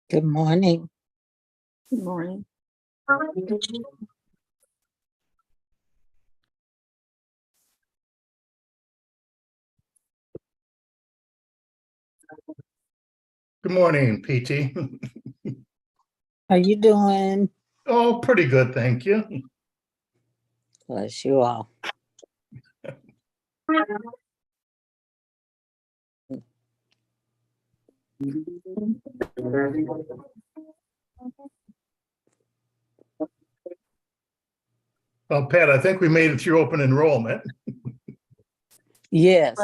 Good morning. Good morning. Good morning, PT. How you doing? Oh, pretty good, thank you. Bless you all. Well, Pat, I think we made it through open enrollment. Yes.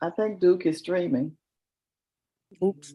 I think Duke is streaming. Oops.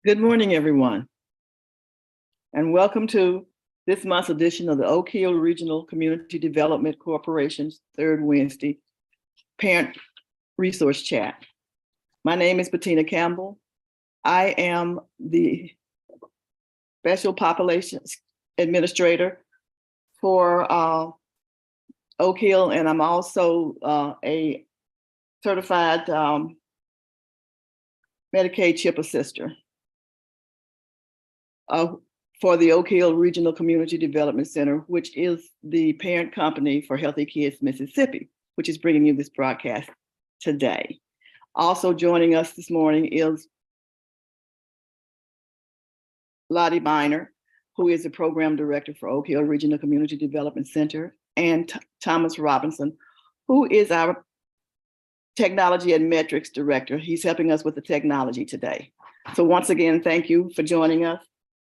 Good morning, everyone, and welcome to this month's edition of the Oak Hill Regional Community Development Corporation's third Wednesday Parent Resource Chat. My name is Bettina Campbell. I am the Special Populations Administrator for Oak Hill, and I'm also a certified Medicaid CHIP assister for the Oak Hill Regional Community Development Center, which is the parent company for Healthy Kids Mississippi, which is bringing you this broadcast today. Also joining us this morning is Lottie Biner, who is the Program Director for Oak Hill Regional Community Development Center, and Thomas Robinson, who is our Technology and Metrics Director. He's helping us with the technology today. So once again, thank you for joining us.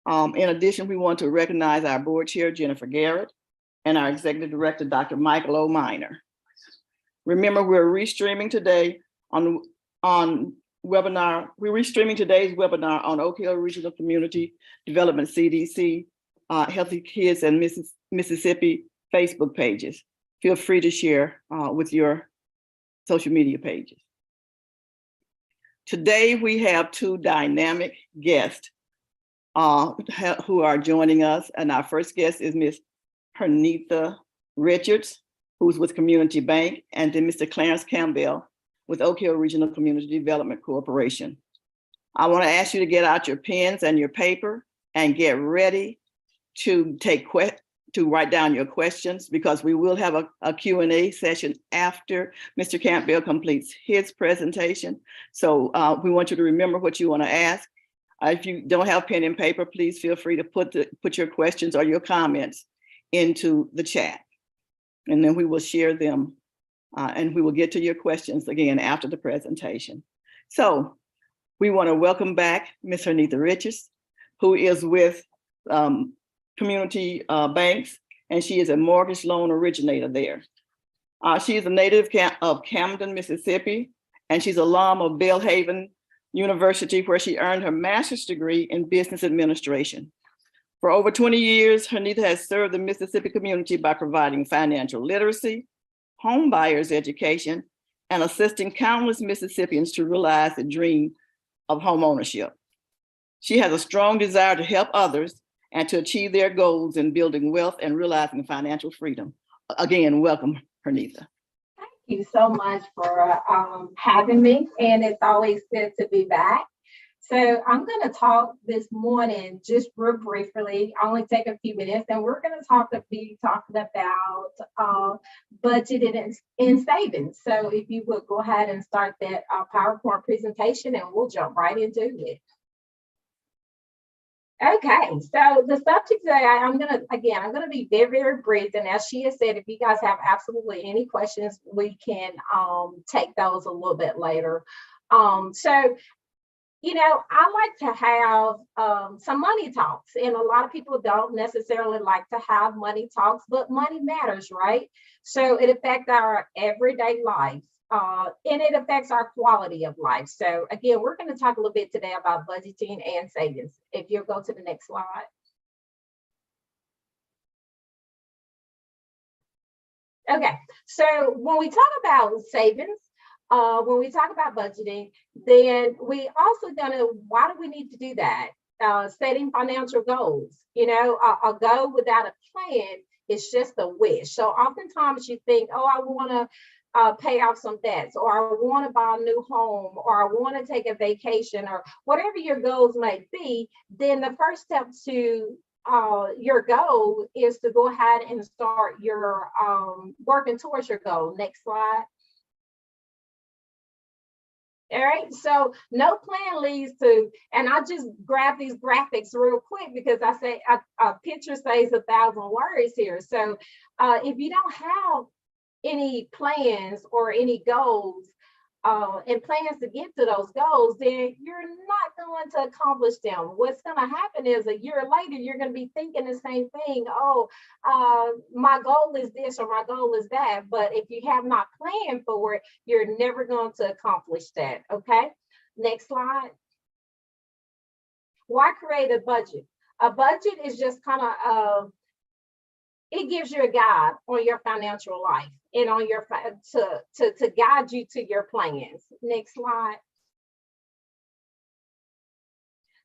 In addition, we want to recognize our board chair, Jennifer Garrett, and our executive director, Dr. Michael O. Miner. Remember, we're restreaming today on webinar. We're restreaming today's webinar on Oak Hill Regional Community Development CDC, Healthy Kids and Mississippi Facebook pages. Feel free to share with your social media pages. Today, we have two dynamic guests who are joining us. And our first guest is Ms. Hernitha Richards, who's with Community Bank, and then Mr. Clarence Campbell with Oak Hill Regional Community Development Corporation. I want to ask you to get out your pens and your paper and get ready to write down your questions, because we will have a Q&A session after Mr. Campbell completes his presentation. So we want you to remember what you want to ask. If you don't have pen and paper, please feel free to put your questions or your comments into the chat, and then we will share them and we will get to your questions again after the presentation. So we want to welcome back Ms. Hernitha Richards, who is with Community Banks, and she is a mortgage loan originator there. She is a native of Camden, Mississippi, and she's alum of Belhaven University, where she earned her master's degree in business administration. For over 20 years, Hernitha has served the Mississippi community by providing financial literacy, home buyers education, and assisting countless Mississippians to realize the dream of home ownership. She has a strong desire to help others and to achieve their goals in building wealth and realizing financial freedom. Again, welcome, Hernitha. Thank you so much for having me, and it's always good to be back. So I'm going to talk this morning just real briefly, only take a few minutes, and we're going to be talking about budgeting and savings. So if you would go ahead and start that PowerPoint presentation, and we'll jump right into it. Okay, so the subject today, I'm gonna be very, very brief. And as she has said, if you guys have absolutely any questions, we can take those a little bit later. So, you know, I like to have some money talks, and a lot of people don't necessarily like to have money talks, but money matters, right? So it affects our everyday life. And it affects our quality of life. So again, we're going to talk a little bit today about budgeting and savings. If you'll go to the next slide. Okay, so when we talk about savings, when we talk about budgeting, then we also why do we need to do that? Setting financial goals. You know, a goal without a plan is just a wish. So oftentimes you think, oh, I want to pay off some debts, or I want to buy a new home, or I want to take a vacation, or whatever your goals may be, then the first step to your goal is to go ahead and start your working towards your goal. Next slide. All right, so no plan leads to, and I just grab these graphics real quick because I say a picture says 1,000 words here. So if you don't have any plans or any goals and plans to get to those goals, then you're not going to accomplish them. What's going to happen is a year later, you're going to be thinking the same thing. Oh, my goal is this or my goal is that. But if you have not planned for it, you're never going to accomplish that. Okay, next slide. Why create a budget? A budget is just kind of it gives you a guide on your financial life and on your to guide you to your plans. Next slide.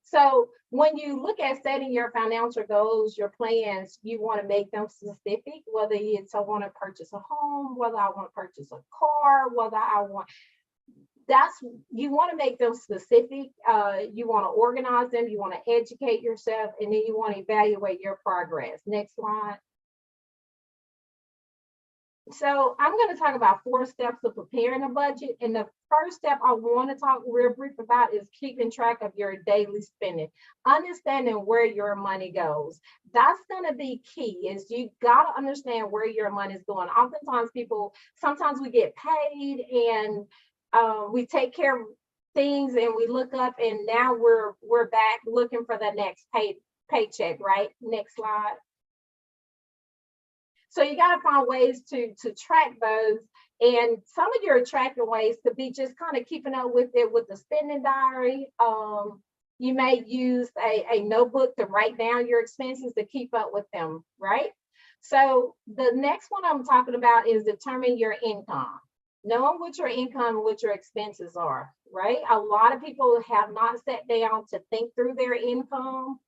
So when you look at setting your financial goals, your plans, you want to make them specific, whether it's I want to purchase a home, whether I want to purchase a car, whether I want, you want to make them specific. You want to organize them, you want to educate yourself, and then you want to evaluate your progress. Next slide. So I'm going to talk about 4 steps of preparing a budget. And the first step I want to talk real brief about is keeping track of your daily spending, understanding where your money goes. That's going to be key, is you got to understand where your money is going. Oftentimes sometimes we get paid and we take care of things and we look up and now we're back looking for the next paycheck, right? Next slide. So you got to find ways to track those. And some of your tracking ways could be just kind of keeping up with it with the spending diary. You may use a notebook to write down your expenses to keep up with them, right? So the next one I'm talking about is determine your income. knowing what your income and what your expenses are, right? A lot of people have not sat down to think through their income,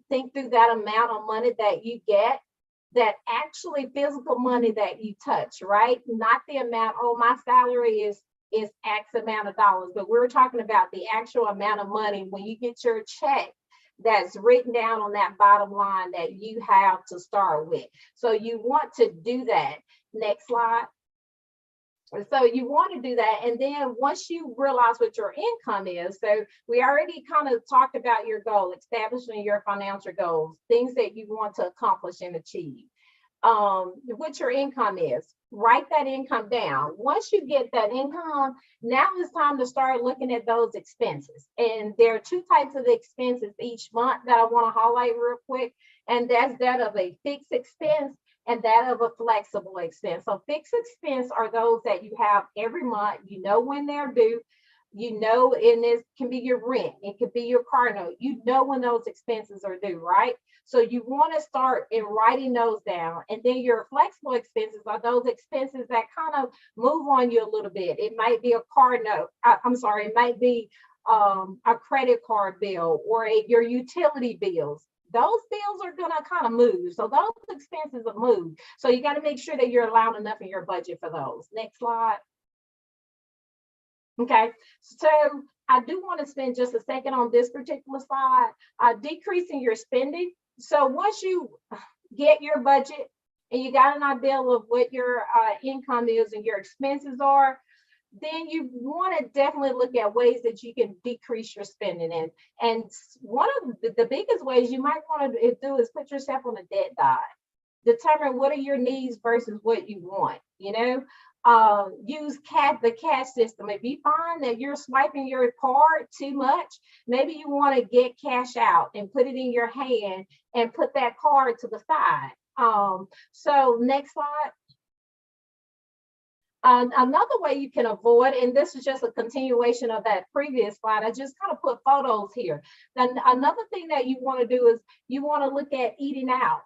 think through that amount of money that you get, that actually physical money that you touch, right? Not the amount, oh, my salary is X amount of dollars, but we're talking about the actual amount of money when you get your check that's written down on that bottom line that you have to start with. So you want to do that. Next slide. So you want to do that. And then once you realize what your income is, so we already kind of talked about your goal, establishing your financial goals, things that you want to accomplish and achieve. What your income is, write that income down. Once you get that income, now it's time to start looking at those expenses. And there are two types of expenses each month that I want to highlight real quick. And that's that of a fixed expense and that of a flexible expense. So fixed expense are those that you have every month, you know when they're due, you know, and this can be your rent, it could be your car note, you know when those expenses are due, right? So you want to start in writing those down. And then your flexible expenses are those expenses that kind of move on you a little bit. It might be a car note, it might be a credit card bill or your utility bills. Those bills are going to kind of move. So those expenses will move. So you got to make sure that you're allowing enough in your budget for those. Next slide. Okay, so I do want to spend just a second on this particular slide, decreasing your spending. So once you get your budget and you got an idea of what your income is and your expenses are, then you want to definitely look at ways that you can decrease your spending in. And one of the biggest ways you might want to do is put yourself on a debt diet. Determine what are your needs versus what you want, you know? Use the cash system. If you find that you're swiping your card too much, maybe you want to get cash out and put it in your hand and put that card to the side. So next slide. Another way you can avoid, and this is just a continuation of that previous slide, I just kind of put photos here. Then another thing that you want to do is you want to look at eating out.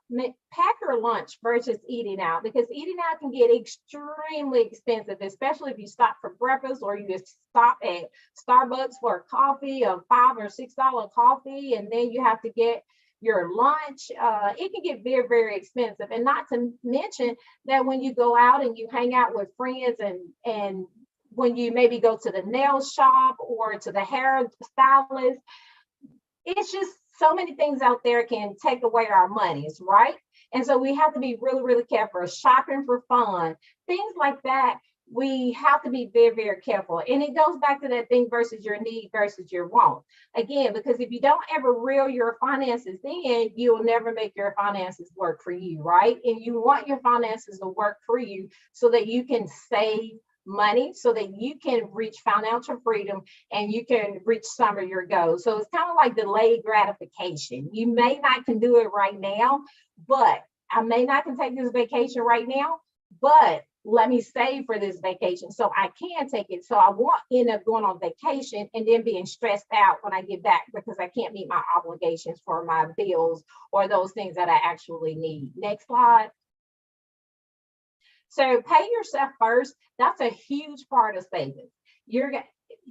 Pack your lunch versus eating out, because eating out can get extremely expensive, especially if you stop for breakfast or you just stop at Starbucks for a coffee, a $5 or $6 coffee, and then you have to get your lunch. It can get very, very expensive. And not to mention that when you go out and you hang out with friends and when you maybe go to the nail shop or to the hair stylist, it's just so many things out there can take away our monies, right? And so we have to be really, really careful. Shopping for fun, things like that. We have to be very, very careful. And it goes back to that thing versus your need versus your want. Again, because if you don't ever reel your finances in, you'll never make your finances work for you, right? And you want your finances to work for you so that you can save money, so that you can reach financial freedom and you can reach some of your goals. So it's kind of like delayed gratification. You may not can do it right now, but I may not can take this vacation right now, but let me save for this vacation so I can take it. So I won't end up going on vacation and then being stressed out when I get back because I can't meet my obligations for my bills or those things that I actually need. Next slide. So pay yourself first. That's a huge part of savings. You're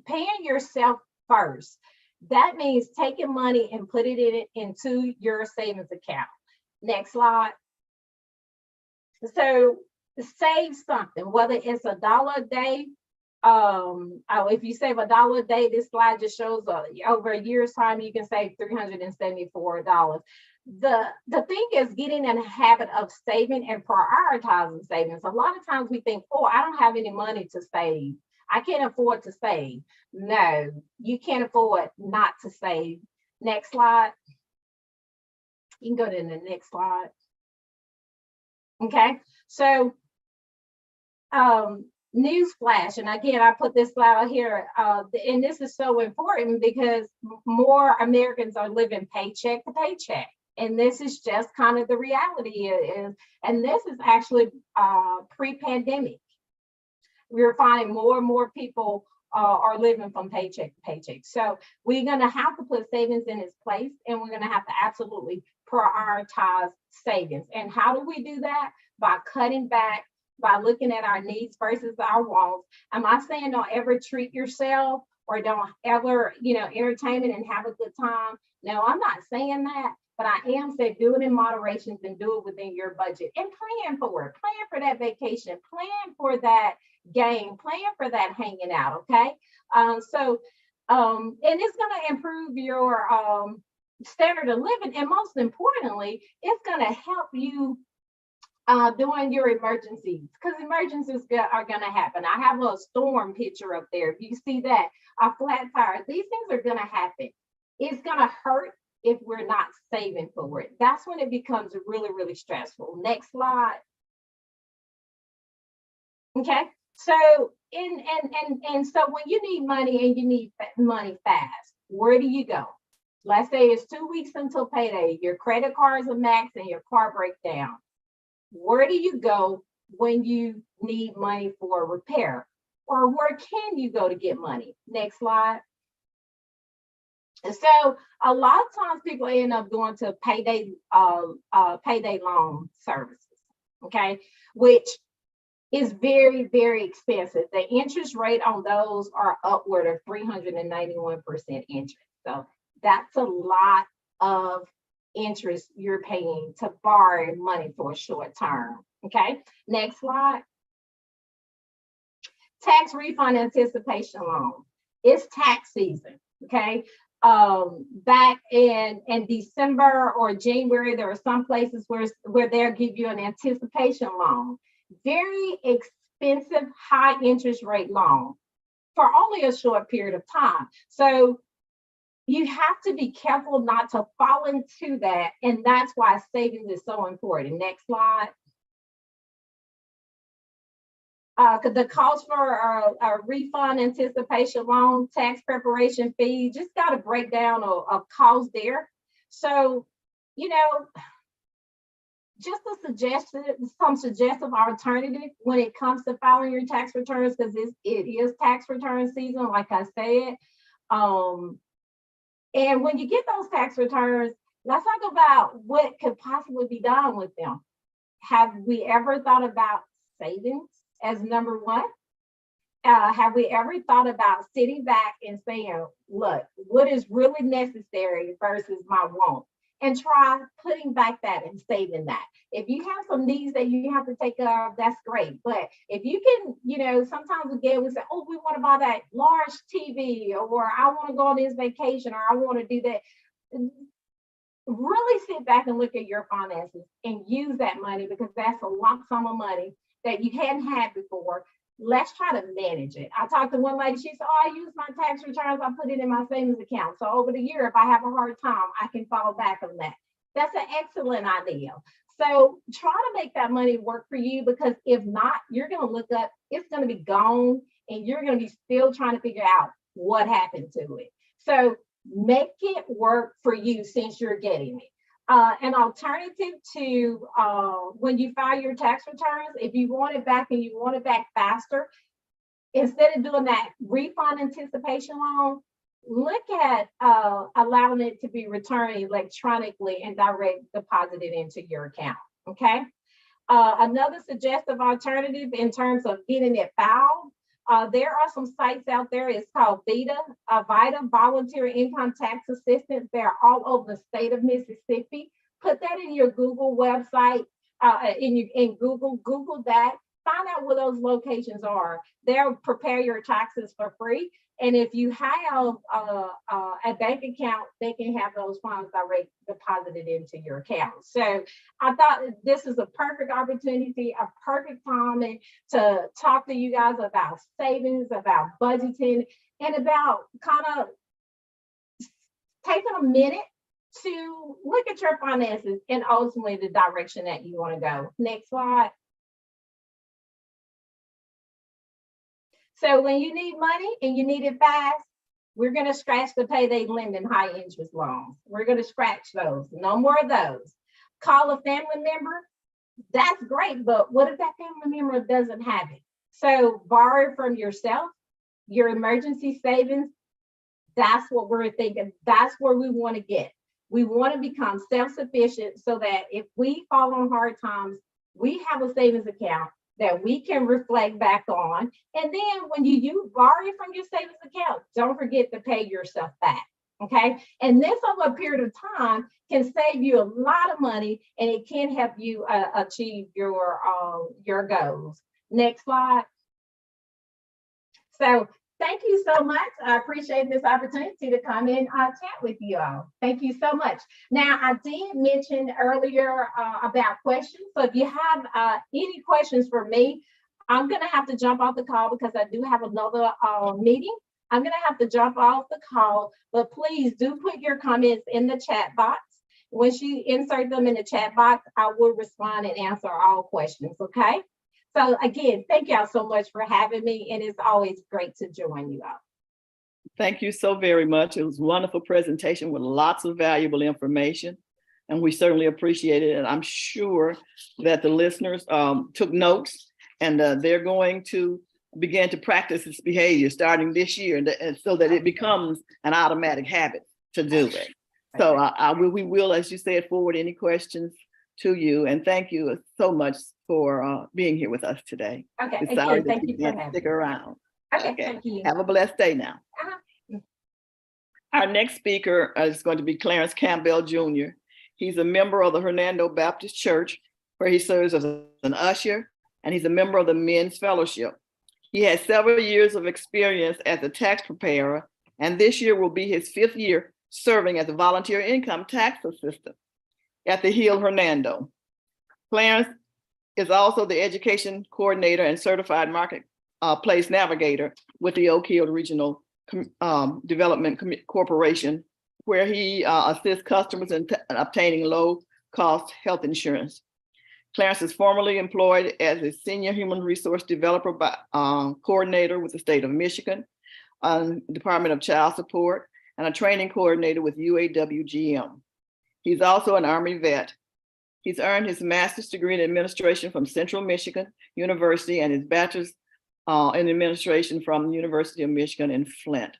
paying yourself first. That means taking money and putting it into your savings account. Next slide. So save something, whether it's $1 a day. If you save $1 a day, this slide just shows over a year's time, you can save $374. The thing is getting in a habit of saving and prioritizing savings. A lot of times we think, oh, I don't have any money to save. I can't afford to save. No, you can't afford not to save. Next slide. You can go to the next slide. Okay, so news flash, and again, I put this slide out here, and this is so important because more Americans are living paycheck to paycheck, and this is just kind of the reality is, and this is actually pre-pandemic. We're finding more and more people are living from paycheck to paycheck. So we're going to have to put savings in its place, and we're going to have to absolutely prioritize savings. And how do we do that? By cutting back by looking at our needs versus our wants. Am I saying don't ever treat yourself or don't ever, entertainment and have a good time? No, I'm not saying that, but I am saying do it in moderation and do it within your budget and plan for it. Plan for that vacation, plan for that game, plan for that hanging out, okay? And it's gonna improve your standard of living, and most importantly, it's gonna help you during your emergencies, because emergencies are going to happen. I have a storm picture up there. If you see that, a flat tire, these things are going to happen. It's going to hurt if we're not saving for it. That's when it becomes really, really stressful. Next slide. Okay. So so when you need money and you need money fast, where do you go? Let's say it's 2 weeks until payday. Your credit cards are maxed and your car breaks down. Where do you go when you need money for a repair? Or where can you go to get money? Next slide. And so a lot of times people end up going to payday loan services, okay, which is very, very expensive. The interest rate on those are upward of 391% interest. So that's a lot of interest you're paying to borrow money for a short term. Okay, next slide. Tax refund anticipation loan. It's tax season. Okay, back in December or January, there are some places where they'll give you an anticipation loan. Very expensive, high interest rate loan for only a short period of time. So you have to be careful not to fall into that. And that's why savings is so important. Next slide. The cost for a refund anticipation loan, tax preparation fee, just got a breakdown of cost there. So, just some suggestive alternative when it comes to filing your tax returns, because it is tax return season, like I said. And when you get those tax returns, let's talk about what could possibly be done with them. Have we ever thought about savings as number one? Have we ever thought about sitting back and saying, look, what is really necessary versus my want? And try putting back that and saving that. If you have some needs that you have to take care of, that's great. But if you can, sometimes again, we say, oh, we want to buy that large TV, or I want to go on this vacation, or I want to do that. Really sit back and look at your finances and use that money, because that's a lump sum of money that you hadn't had before. Let's try to manage it. I talked to one lady, she said, oh, I use my tax returns, I put it in my savings account. So over the year, if I have a hard time, I can fall back on that. That's an excellent idea. So try to make that money work for you, because if not, you're going to look up, it's going to be gone, and you're going to be still trying to figure out what happened to it. So make it work for you since you're getting it. An alternative to when you file your tax returns, if you want it back and you want it back faster, instead of doing that refund anticipation loan, look at allowing it to be returned electronically and direct deposited into your account. Okay. Another suggestive alternative in terms of getting it filed, there are some sites out there. It's called VITA, Volunteer Income Tax Assistance. They're all over the state of Mississippi. Put that in your Google website, Google that. Find out where those locations are. They'll prepare your taxes for free. And if you have a bank account, they can have those funds direct deposited into your account. So I thought this is a perfect opportunity, a perfect time to talk to you guys about savings, about budgeting, and about kind of taking a minute to look at your finances and ultimately the direction that you want to go. Next slide. So when you need money and you need it fast, we're going to scratch the payday lending high interest loans. We're going to scratch those. No more of those. Call a family member. That's great, but what if that family member doesn't have it? So borrow from yourself, your emergency savings. That's what we're thinking. That's where we want to get. We want to become self-sufficient so that if we fall on hard times, we have a savings account that we can reflect back on. And then when you borrow it from your savings account, don't forget to pay yourself back. Okay. And this over a period of time can save you a lot of money, and it can help you achieve your goals. Next slide. So thank you so much. I appreciate this opportunity to come in chat with you all. Thank you so much. Now, I did mention earlier about questions. So if you have any questions for me, I'm going to have to jump off the call because I do have another meeting. I'm going to have to jump off the call, but please do put your comments in the chat box. Once you insert them in the chat box, I will respond and answer all questions, okay? So again, thank y'all so much for having me, and it's always great to join you all. Thank you so very much. It was a wonderful presentation with lots of valuable information, and we certainly appreciate it. And I'm sure that the listeners took notes, and they're going to begin to practice this behavior starting this year, and so that it becomes an automatic habit to do it. So we will, as you said, forward any questions to you, and thank you so much for being here with us today. Okay, It's sorry again, that thank you for can't having stick me. around. Okay, Okay. thank you. Have a blessed day now. Uh-huh. Our next speaker is going to be Clarence Campbell Jr. He's a member of the Hernando Baptist Church, where he serves as an usher, and he's a member of the Men's Fellowship. He has several years of experience as a tax preparer, and this year will be his 5th year serving as a volunteer income tax assistant at the Hill Hernando. Clarence is also the education coordinator and certified marketplace navigator with the Oak Hill Regional Development Corporation, where he assists customers in obtaining low-cost health insurance. Clarence is formerly employed as a senior human resource developer coordinator with the state of Michigan, Department of Child Support, and a training coordinator with UAWGM. He's also an Army vet. He's earned his master's degree in administration from Central Michigan University and his bachelor's in administration from the University of Michigan in Flint.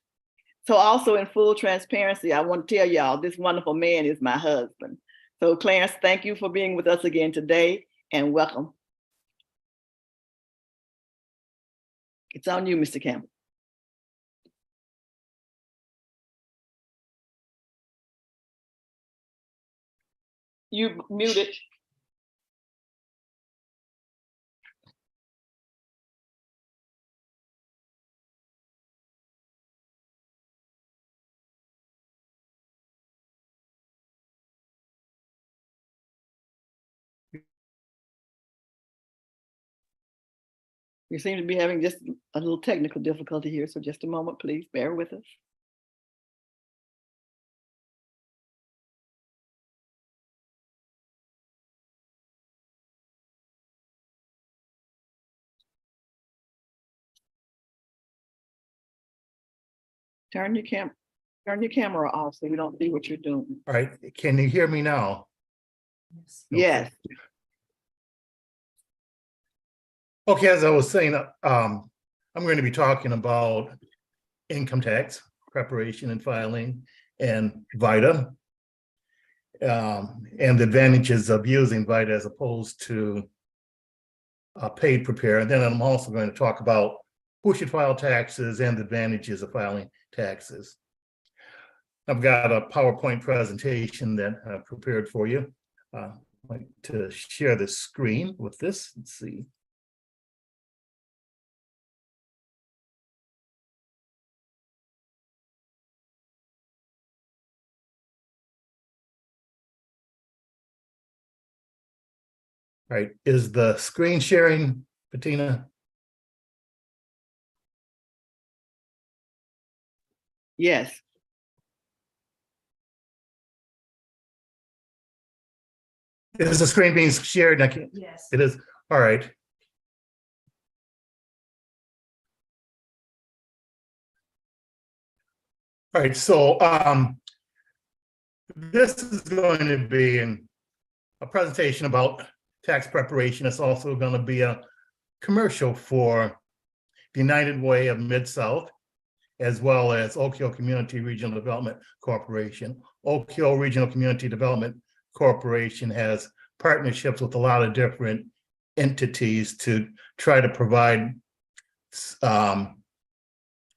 So also in full transparency, I want to tell y'all this wonderful man is my husband. So Clarence, thank you for being with us again today, and welcome. It's on you, Mr. Campbell. You muted. We seem to be having just a little technical difficulty here, so just a moment, please bear with us. Turn your camera off so we don't see what you're doing. All right, can you hear me now? Yes. Okay, as I was saying, I'm going to be talking about income tax preparation and filing and VITA, and the advantages of using VITA as opposed to a paid preparer. And then I'm also going to talk about who should file taxes and the advantages of filing taxes. I've got a PowerPoint presentation that I've prepared for you. I'd like to share the screen with this. Let's see. All right, is the screen sharing, Bettina? Yes. Is the screen being shared? Yes. It is. All right. All right, so this is going to be a presentation about tax preparation. It's also going to be a commercial for the United Way of Mid-South, as well as Oak Hill Community Regional Development Corporation. Oak Hill Regional Community Development Corporation has partnerships with a lot of different entities to try to provide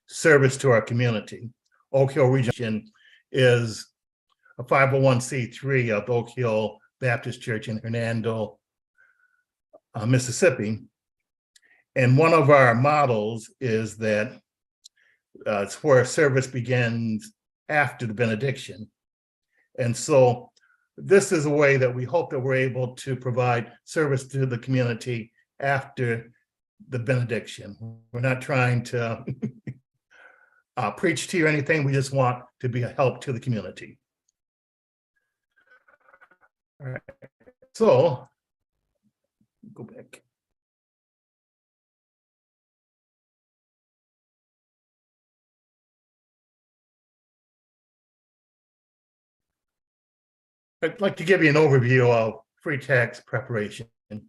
service to our community. Oak Hill Region is a 501c3 of Oak Hill Baptist Church in Hernando, Mississippi. And one of our models is that it's where service begins after the benediction. And so this is a way that we hope that we're able to provide service to the community after the benediction. We're not trying to preach to you or anything. We just want to be a help to the community. All right, so go back. I'd like to give you an overview of free tax preparation. The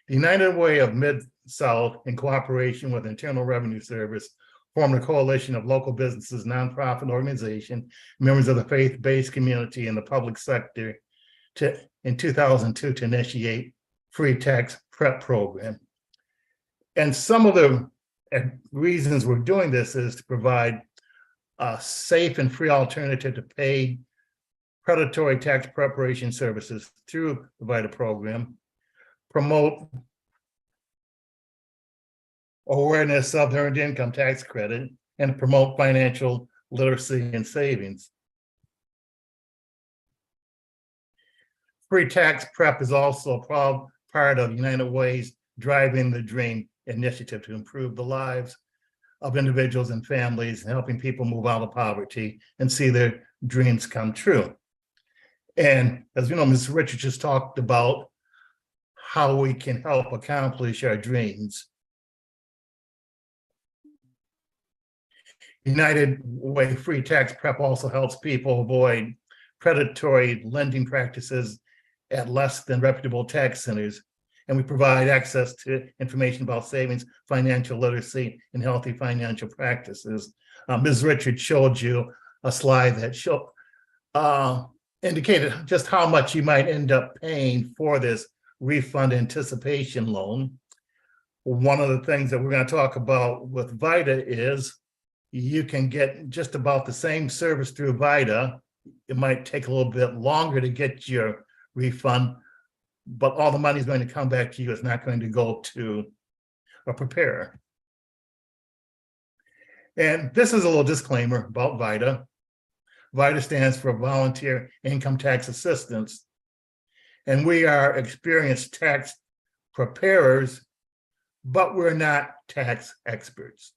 United Way of Mid-South, in cooperation with Internal Revenue Service, formed a coalition of local businesses, nonprofit organization, members of the faith-based community and the public sector in 2002 to initiate free tax prep program. And some of the reasons we're doing this is to provide a safe and free alternative to paid predatory tax preparation services through the VITA program, promote awareness of the earned income tax credit, and promote financial literacy and savings. Free tax prep is also a part of United Way's Driving the Dream initiative to improve the lives of individuals and families, and helping people move out of poverty and see their dreams come true. And as you know, Ms. Richards just talked about how we can help accomplish our dreams. United Way Free Tax Prep also helps people avoid predatory lending practices at less than reputable tax centers. And we provide access to information about savings, financial literacy, and healthy financial practices. Ms. Richards showed you a slide that indicated just how much you might end up paying for this refund anticipation loan. One of the things that we're going to talk about with VITA is you can get just about the same service through VITA. It might take a little bit longer to get your refund, but all the money is going to come back to you. It's not going to go to a preparer. And this is a little disclaimer about VITA. VITA stands for Volunteer Income Tax Assistance. And we are experienced tax preparers, but we're not tax experts.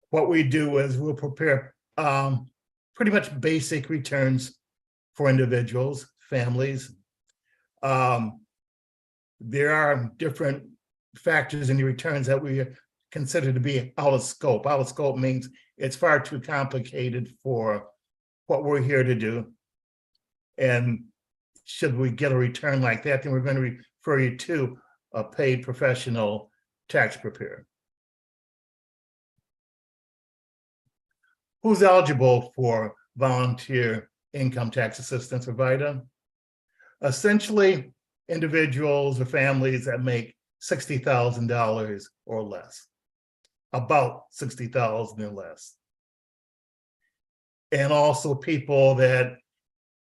What we do is we'll prepare pretty much basic returns for individuals, families. There are different factors in the returns that we consider to be out of scope. Out of scope means it's far too complicated for what we're here to do. And should we get a return like that, then we're going to refer you to a paid professional tax preparer. Who's eligible for volunteer income tax assistance or VITA? Essentially, individuals or families that make $60,000 or less, about $60,000 or less. And also people that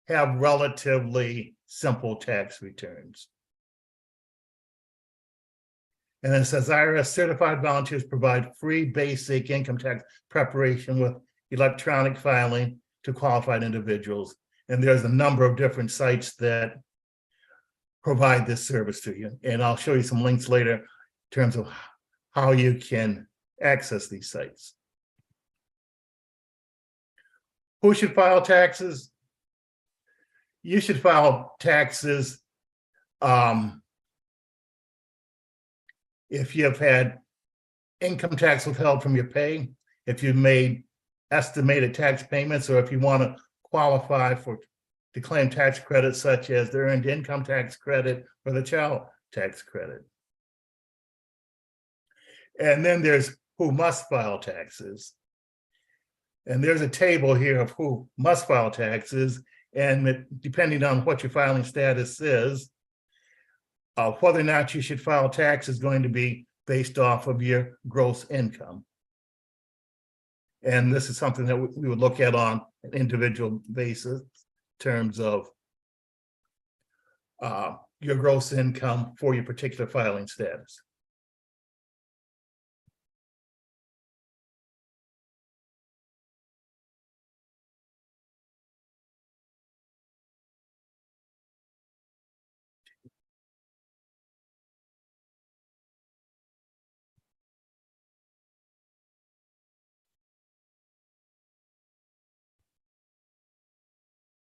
have relatively simple tax returns. And then it says IRS certified volunteers provide free basic income tax preparation with electronic filing to qualified individuals. And there's a number of different sites that provide this service to you. And I'll show you some links later in terms of how you can access these sites. Who should file taxes? You should file taxes if you have had income tax withheld from your pay, if you've made estimated tax payments, or if you want to qualify to claim tax credits such as the earned income tax credit or the child tax credit. And then there's who must file taxes. And there's a table here of who must file taxes, and depending on what your filing status is, whether or not you should file tax is going to be based off of your gross income. And this is something that we would look at on an individual basis in terms of your gross income for your particular filing status.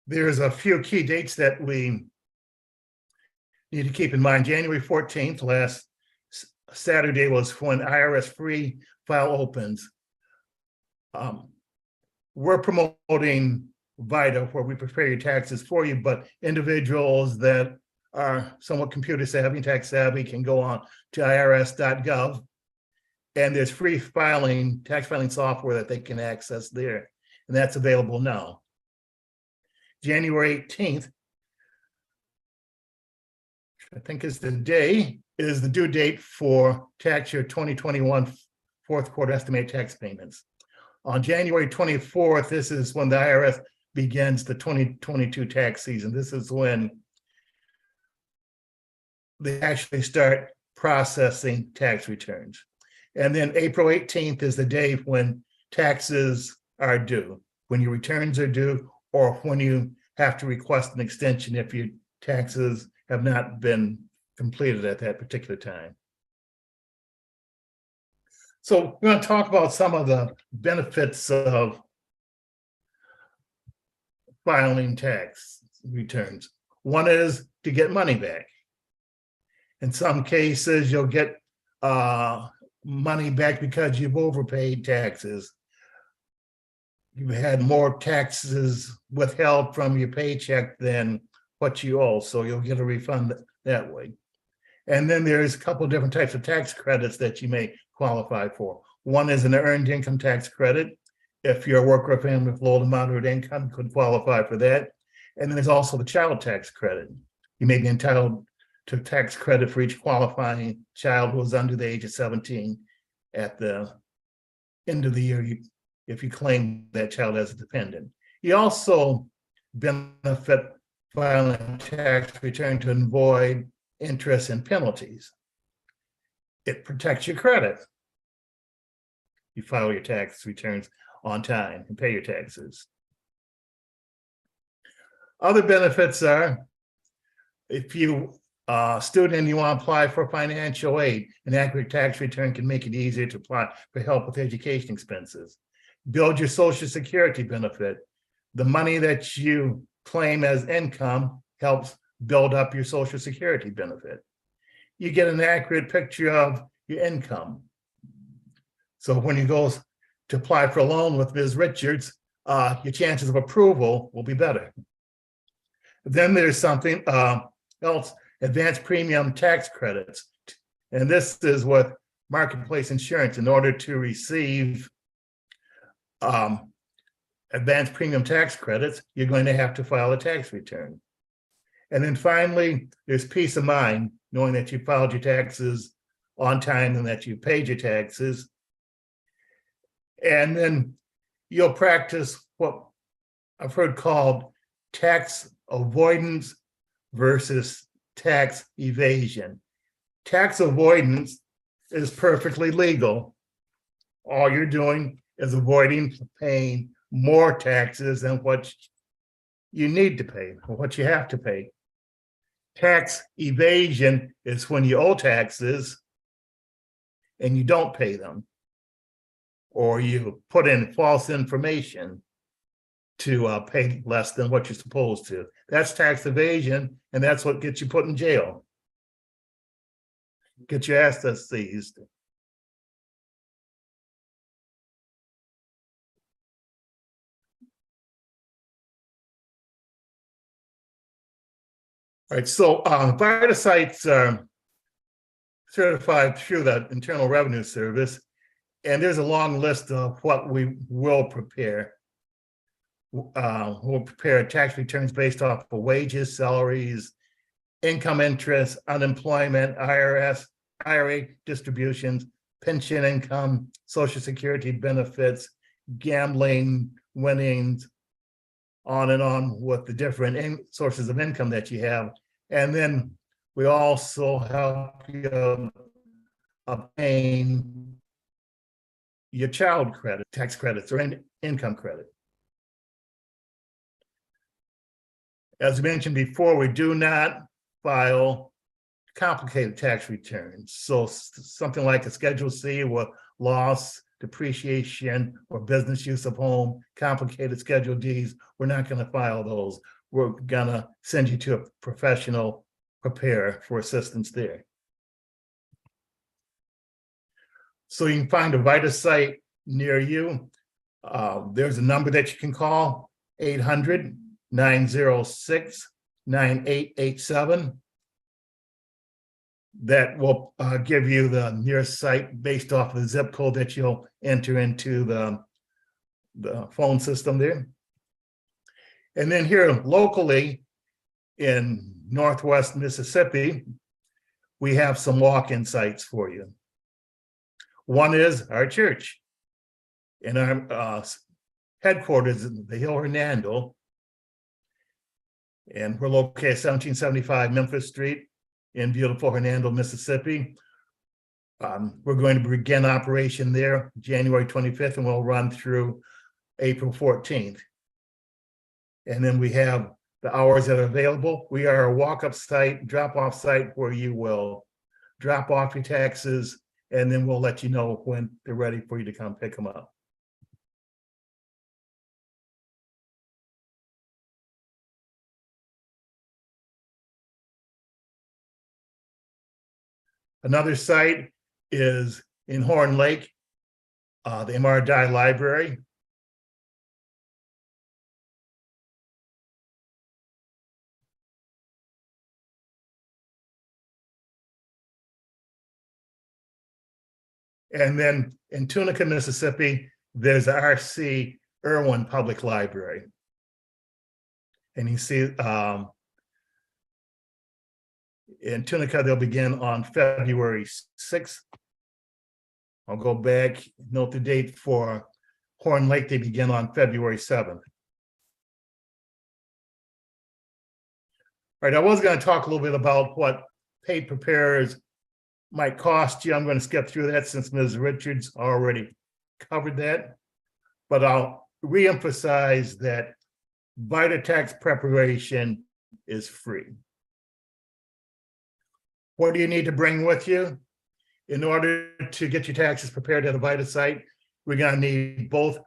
There's a few key dates that we need to keep in mind. January 14th, last Saturday, was when IRS free file opens. We're promoting VITA, where we prepare your taxes for you, but individuals that are somewhat computer savvy, tax savvy, can go on to irs.gov, and there's free tax filing software that they can access there, and that's available now. January 18th, I think is the due date for tax year 2021 fourth quarter estimated tax payments. On January 24th, this is when the IRS begins the 2022 tax season. This is when they actually start processing tax returns. And then April 18th is the day when taxes are due, when your returns are due, or when you have to request an extension if your taxes have not been completed at that particular time. So we're going to talk about some of the benefits of filing tax returns. One is to get money back. In some cases, you'll get money back because you've overpaid taxes. You've had more taxes withheld from your paycheck than what you owe, so you'll get a refund that way. And then there's a couple of different types of tax credits that you may qualify for. One is an earned income tax credit. If you're a worker or family with low to moderate income, you could qualify for that. And then there's also the child tax credit. You may be entitled to tax credit for each qualifying child who is under the age of 17 at the end of the year, if you claim that child as a dependent. You also benefit filing tax return to avoid interest and penalties. It protects your credit. You file your tax returns on time and pay your taxes. Other benefits are, if you student and you want to apply for financial aid, an accurate tax return can make it easier to apply for help with education expenses. Build your Social Security benefit. The money that you claim as income helps build up your Social Security benefit. You get an accurate picture of your income. So when you go to apply for a loan with Ms. Richards, your chances of approval will be better. Then there's something else, advanced premium tax credits. And this is with Marketplace Insurance. In order to receive advanced premium tax credits, you're going to have to file a tax return. And then finally, there's peace of mind, knowing that you filed your taxes on time and that you paid your taxes. And then you'll practice what I've heard called tax avoidance versus tax evasion. Tax avoidance is perfectly legal. All you're doing is avoiding paying more taxes than what you need to pay or what you have to pay. Tax evasion is when you owe taxes and you don't pay them, or you put in false information to pay less than what you're supposed to. That's tax evasion, and that's what gets you put in jail. Get your assets seized. All right, so VITA sites are certified through the Internal Revenue Service, and there's a long list of what we will prepare. We'll prepare tax returns based off of wages, salaries, income interest, unemployment, IRA distributions, pension income, Social Security benefits, gambling, winnings, on and on with the different sources of income that you have. And then we also help you obtain your child credit, tax credits, or income credit. As mentioned before, we do not file complicated tax returns. So something like a Schedule C with loss, depreciation, or business use of home, complicated Schedule Ds, we're not going to file those. We're going to send you to a professional preparer for assistance there. So you can find a VITA site near you. There's a number that you can call, 800-906-9887. That will give you the nearest site based off of the zip code that you'll enter into the phone system there. And then here locally in Northwest Mississippi, we have some walk-in sites for you. One is our church. And our headquarters is the Hill Hernando. And we're located at 1775 Memphis Street in beautiful Hernando, Mississippi. We're going to begin operation there January 25th, and we'll run through April 14th. And then we have the hours that are available. We are a walk-up site, drop-off site where you will drop off your taxes, and then we'll let you know when they're ready for you to come pick them up. Another site is in Horn Lake, the M.R. Dye Library. And then in Tunica, Mississippi, there's the R.C. Irwin Public Library. And you see, in Tunica, they'll begin on February 6th. I'll go back, note the date for Horn Lake, they begin on February 7th. All right, I was going to talk a little bit about what paid preparers might cost you. I'm going to skip through that since Ms. Richards already covered that. But I'll reemphasize that VITA tax preparation is free. What do you need to bring with you? In order to get your taxes prepared at a VITA site, we're going to need both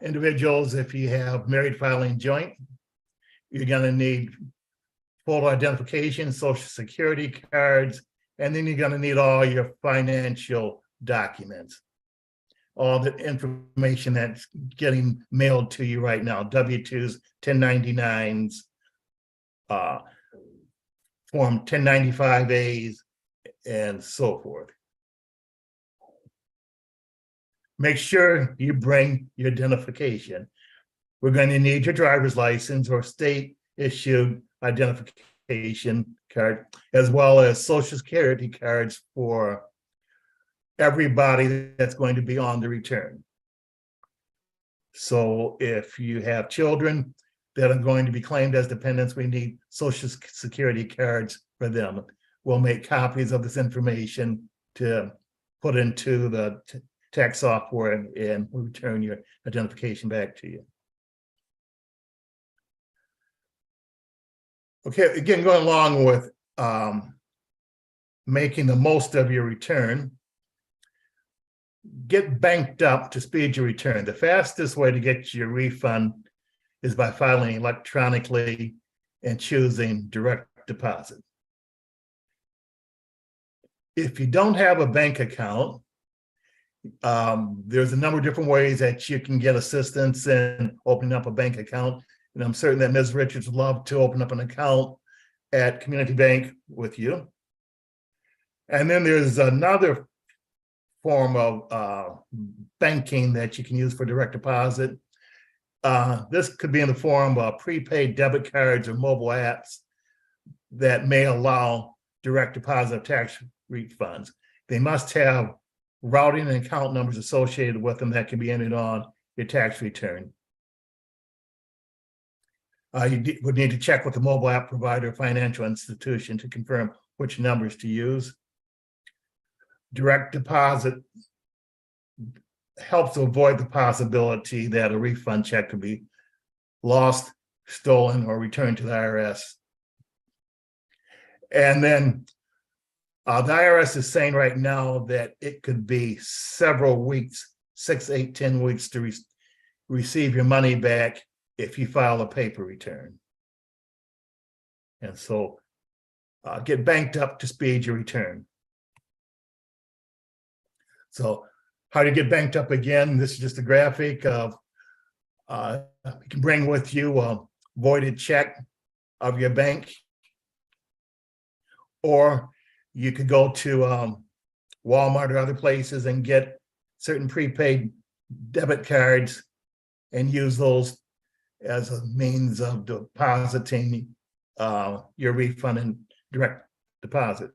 individuals. If you have married filing joint, you're going to need photo identification, Social Security cards, and then you're going to need all your financial documents, all the information that's getting mailed to you right now, W-2s, 1099s, Form 1095As, and so forth. Make sure you bring your identification. We're going to need your driver's license or state-issued identification card, as well as Social Security cards for everybody that's going to be on the return. So if you have children that are going to be claimed as dependents, we need Social Security cards for them. We'll make copies of this information to put into the tax software and we'll return your identification back to you. Okay, again, going along with making the most of your return, get banked up to speed your return. The fastest way to get your refund is by filing electronically and choosing direct deposit. If you don't have a bank account, there's a number of different ways that you can get assistance in opening up a bank account. And I'm certain that Ms. Richards would love to open up an account at Community Bank with you. And then there's another form of banking that you can use for direct deposit. This could be in the form of prepaid debit cards or mobile apps that may allow direct deposit of tax refunds. They must have routing and account numbers associated with them that can be entered on your tax return. You would need to check with the mobile app provider or financial institution to confirm which numbers to use. Direct deposit helps to avoid the possibility that a refund check could be lost, stolen, or returned to the IRS. And then the IRS is saying right now that it could be several weeks, 6, 8, 10 weeks to receive your money back if you file a paper return. And so get banked up to speed your return. So how do you get banked up again? This is just a graphic of, you can bring with you a voided check of your bank, or you could go to Walmart or other places and get certain prepaid debit cards and use those as a means of depositing your refund and direct deposit.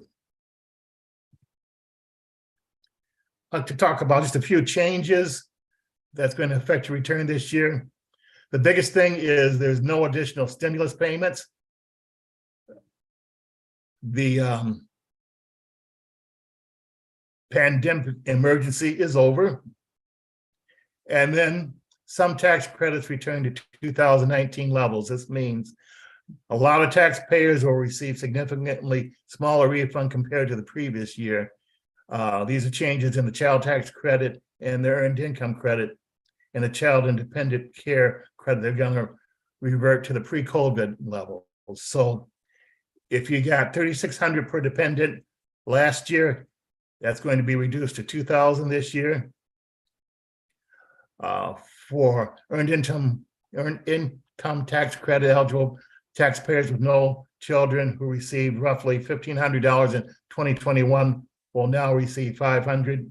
I'd like to talk about just a few changes that's going to affect your return this year. The biggest thing is there's no additional stimulus payments. The pandemic emergency is over. And then some tax credits return to 2019 levels. This means a lot of taxpayers will receive significantly smaller refund compared to the previous year. These are changes in the child tax credit and the earned income credit and the child independent care credit. They're going to revert to the pre-COVID levels. So if you got $3,600 per dependent last year, that's going to be reduced to $2,000 this year. For earned income tax credit eligible taxpayers with no children who received roughly $1,500 in 2021 will now receive $500.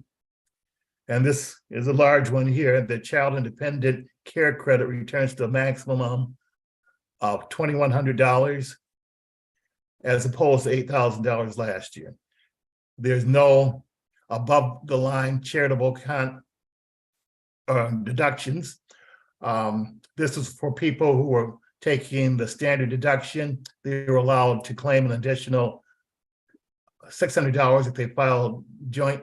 And this is a large one here. The child independent care credit returns to a maximum of $2,100 as opposed to $8,000 last year. There's no above the line charitable deductions. This is for people who are taking the standard deduction. They were allowed to claim an additional $600 if they file joint,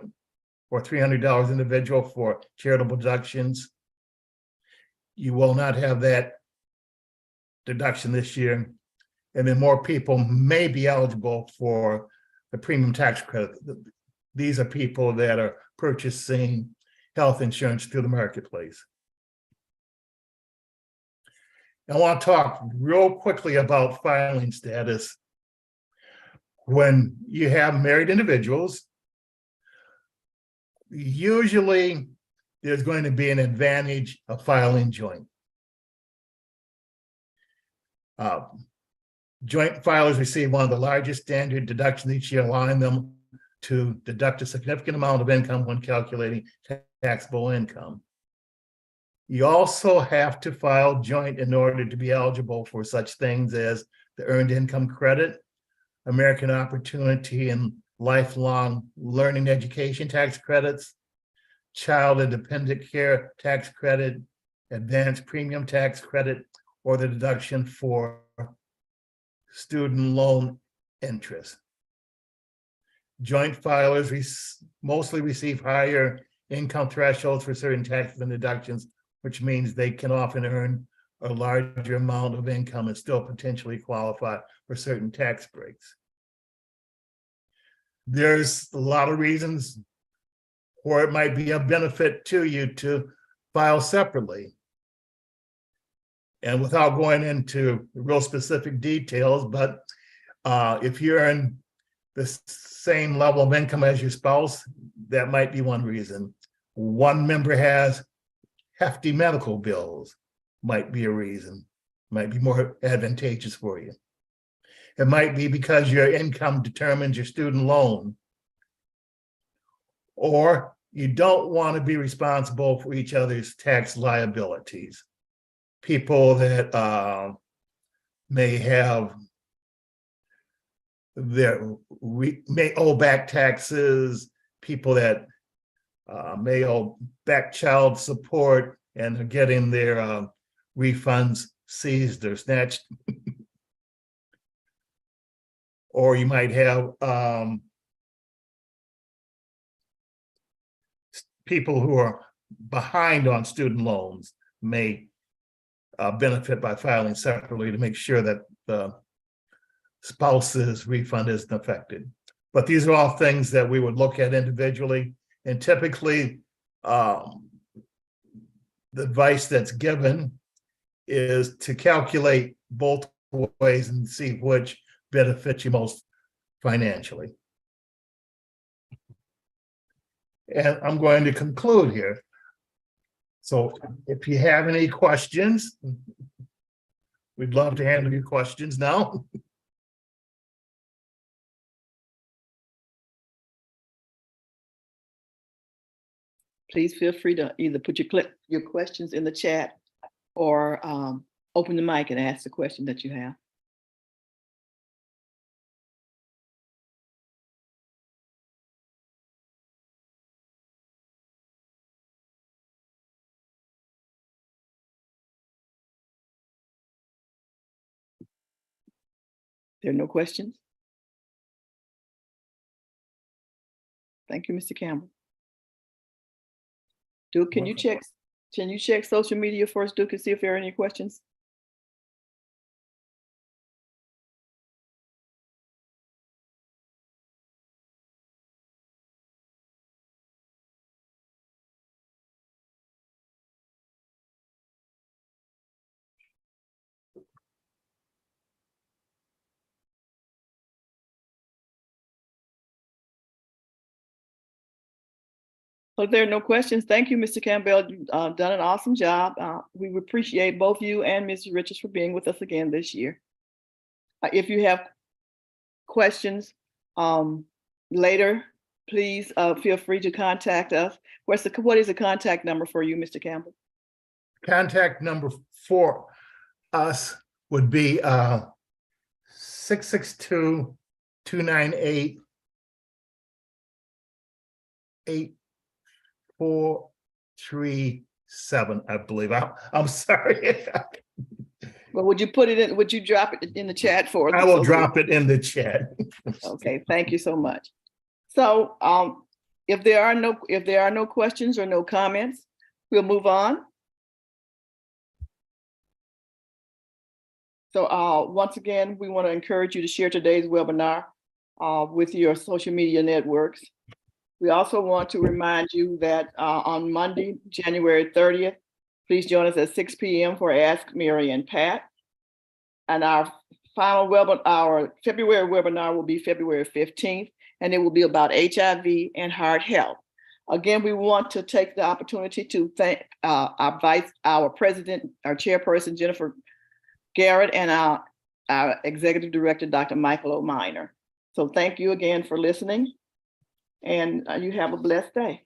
or $300 individual for charitable deductions. You will not have that deduction this year. And then more people may be eligible for the premium tax credit. These are people that are purchasing health insurance through the marketplace. I want to talk real quickly about filing status. When you have married individuals, usually there's going to be an advantage of filing joint. Joint filers receive one of the largest standard deductions each year, allowing them to deduct a significant amount of income when calculating taxable income. You also have to file joint in order to be eligible for such things as the earned income credit, American Opportunity and Lifelong Learning Education tax credits, child and dependent care tax credit, advanced premium tax credit, or the deduction for student loan interest. Joint filers mostly receive higher income thresholds for certain taxes and deductions, which means they can often earn a larger amount of income and still potentially qualify for certain tax breaks. There's a lot of reasons where it might be a benefit to you to file separately. And without going into real specific details, but if you're in the same level of income as your spouse, that might be one reason. One member has hefty medical bills, might be a reason, might be more advantageous for you. It might be because your income determines your student loan, or you don't want to be responsible for each other's tax liabilities. People that may have we may owe back taxes, people that may owe back child support and are getting their refunds seized or snatched. Or you might have people who are behind on student loans may benefit by filing separately to make sure that the spouse's refund isn't affected. But these are all things that we would look at individually, and typically the advice that's given is to calculate both ways and see which benefits you most financially. And I'm going to conclude here. So if you have any questions, we'd love to handle your questions now. Please feel free to either put your questions in the chat or open the mic and ask the question that you have. There are no questions? Thank you, Mr. Campbell. Duke, can you check social media for us, Duke, and see if there are any questions? So if there are no questions, thank you, Mr. Campbell. You've done an awesome job. We appreciate both you and Mr. Richards for being with us again this year. If you have questions later, please feel free to contact us. What is the contact number for you, Mr. Campbell? Contact number for us would be 662-298-8437, I believe. I'm sorry. Well, would you put it in, would you drop it in the chat for us? I will drop it in the chat. Okay, thank you so much. So if there are no questions or no comments, we'll move on. So once again, we want to encourage you to share today's webinar with your social media networks. We also want to remind you that on Monday, January 30th, please join us at 6 p.m. for Ask Mary and Pat. And our final webinar, our February webinar will be February 15th, and it will be about HIV and heart health. Again, we want to take the opportunity to thank our president, our chairperson, Jennifer Garrett, and our executive director, Dr. Michael O'Miner. So thank you again for listening, and you have a blessed day.